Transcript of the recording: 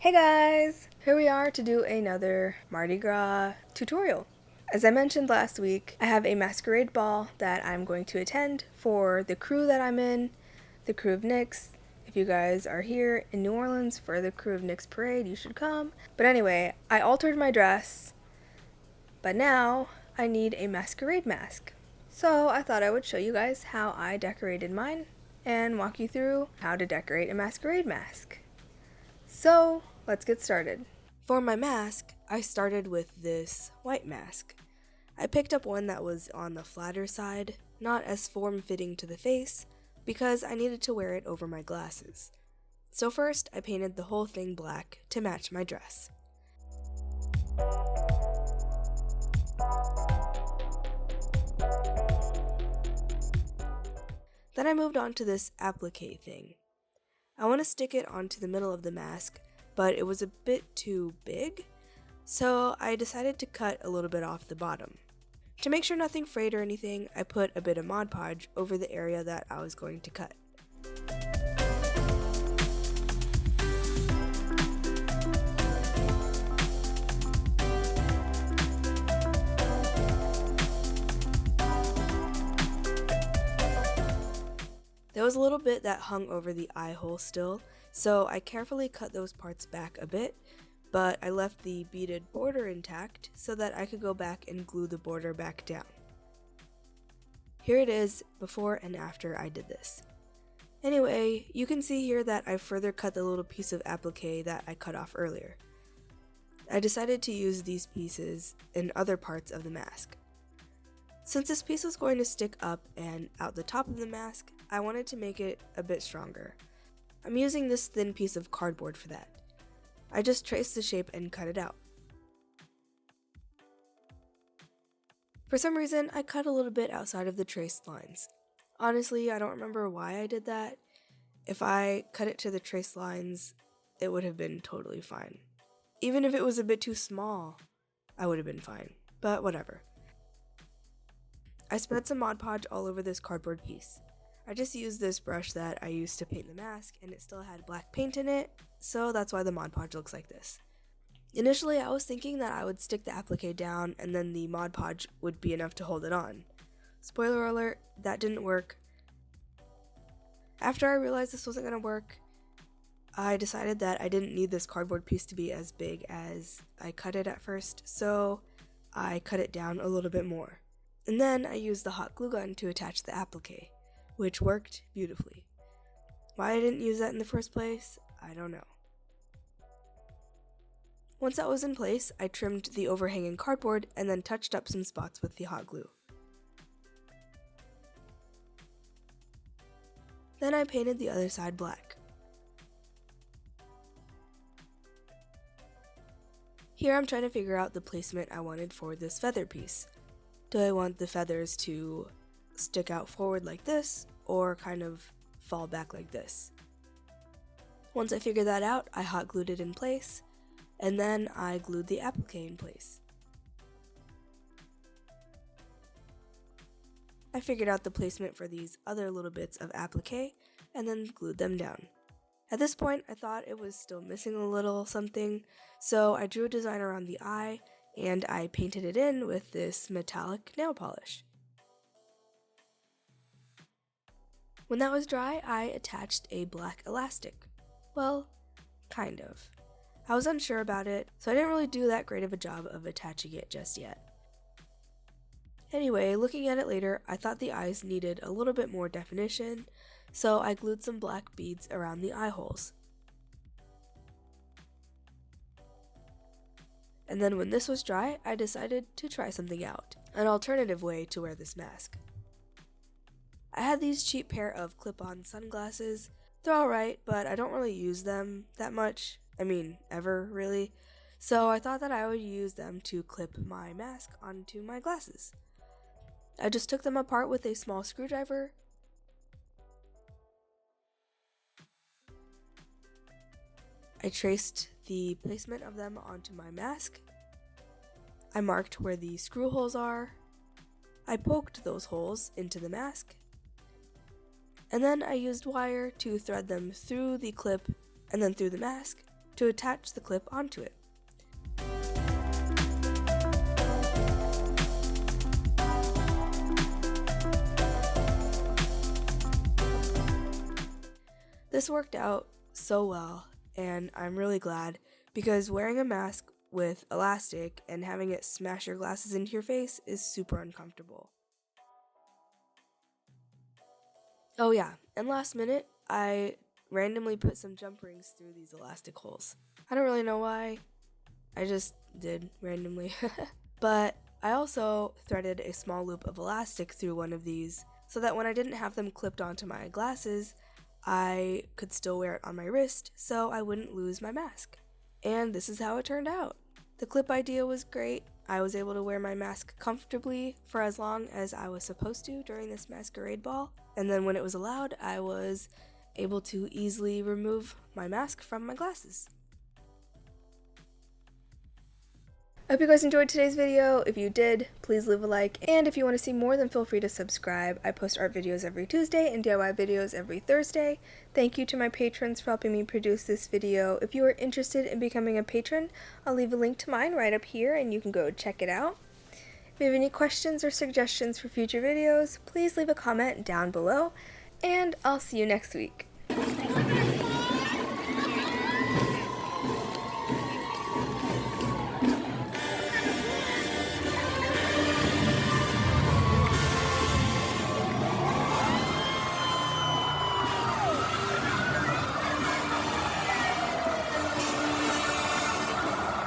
Hey guys! Here we are to do another Mardi Gras tutorial. As I mentioned last week, I have a masquerade ball that I'm going to attend for the crew that I'm in, the Crew of Nyx. If you guys are here in New Orleans for the Crew of Nyx parade, you should come. But anyway, I altered my dress, but now I need a masquerade mask. So I thought I would show you guys how I decorated mine and walk you through how to decorate a masquerade mask. So let's get started. For my mask, I started with this white mask. I picked up one that was on the flatter side, not as form-fitting to the face, because I needed to wear it over my glasses. So first, I painted the whole thing black to match my dress. Then I moved on to this applique thing. I want to stick it onto the middle of the mask, but it was a bit too big, so I decided to cut a little bit off the bottom. To make sure nothing frayed or anything, I put a bit of Mod Podge over the area that I was going to cut. There was a little bit that hung over the eye hole still, so I carefully cut those parts back a bit, but I left the beaded border intact so that I could go back and glue the border back down. Here it is before and after I did this. Anyway, you can see here that I further cut the little piece of applique that I cut off earlier. I decided to use these pieces in other parts of the mask. Since this piece was going to stick up and out the top of the mask, I wanted to make it a bit stronger. I'm using this thin piece of cardboard for that. I just traced the shape and cut it out. For some reason, I cut a little bit outside of the traced lines. Honestly, I don't remember why I did that. If I cut it to the traced lines, it would have been totally fine. Even if it was a bit too small, I would have been fine, but whatever. I spread some Mod Podge all over this cardboard piece. I just used this brush that I used to paint the mask, and it still had black paint in it, so that's why the Mod Podge looks like this. Initially, I was thinking that I would stick the applique down and then the Mod Podge would be enough to hold it on. Spoiler alert, that didn't work. After I realized this wasn't going to work, I decided that I didn't need this cardboard piece to be as big as I cut it at first, so I cut it down a little bit more. And then I used the hot glue gun to attach the applique, which worked beautifully. Why I didn't use that in the first place, I don't know. Once that was in place, I trimmed the overhanging cardboard and then touched up some spots with the hot glue. Then I painted the other side black. Here I'm trying to figure out the placement I wanted for this feather piece. Do I want the feathers to stick out forward like this, or kind of fall back like this? Once I figured that out, I hot glued it in place, and then I glued the applique in place. I figured out the placement for these other little bits of applique, and then glued them down. At this point, I thought it was still missing a little something, so I drew a design around the eye, and I painted it in with this metallic nail polish. When that was dry, I attached a black elastic. Well, kind of. I was unsure about it, so I didn't really do that great of a job of attaching it just yet. Anyway, looking at it later, I thought the eyes needed a little bit more definition, so I glued some black beads around the eye holes. And then when this was dry, I decided to try something out, an alternative way to wear this mask. I had these cheap pair of clip-on sunglasses. They're alright, but I don't really use them that much. I mean, ever, really. So I thought that I would use them to clip my mask onto my glasses. I just took them apart with a small screwdriver. I traced the placement of them onto my mask. I marked where the screw holes are. I poked those holes into the mask. And then I used wire to thread them through the clip and then through the mask to attach the clip onto it. This worked out so well, and I'm really glad, because wearing a mask with elastic and having it smash your glasses into your face is super uncomfortable. Oh yeah, and last minute, I randomly put some jump rings through these elastic holes. I don't really know why, I just did randomly. But I also threaded a small loop of elastic through one of these so that when I didn't have them clipped onto my glasses, I could still wear it on my wrist so I wouldn't lose my mask. And this is how it turned out. The clip idea was great. I was able to wear my mask comfortably for as long as I was supposed to during this masquerade ball. And then when it was allowed, I was able to easily remove my mask from my glasses. I hope you guys enjoyed today's video. If you did, please leave a like. And if you want to see more, then feel free to subscribe. I post art videos every Tuesday and DIY videos every Thursday. Thank you to my patrons for helping me produce this video. If you are interested in becoming a patron, I'll leave a link to mine right up here and you can go check it out. If you have any questions or suggestions for future videos, please leave a comment down below, and I'll see you next week.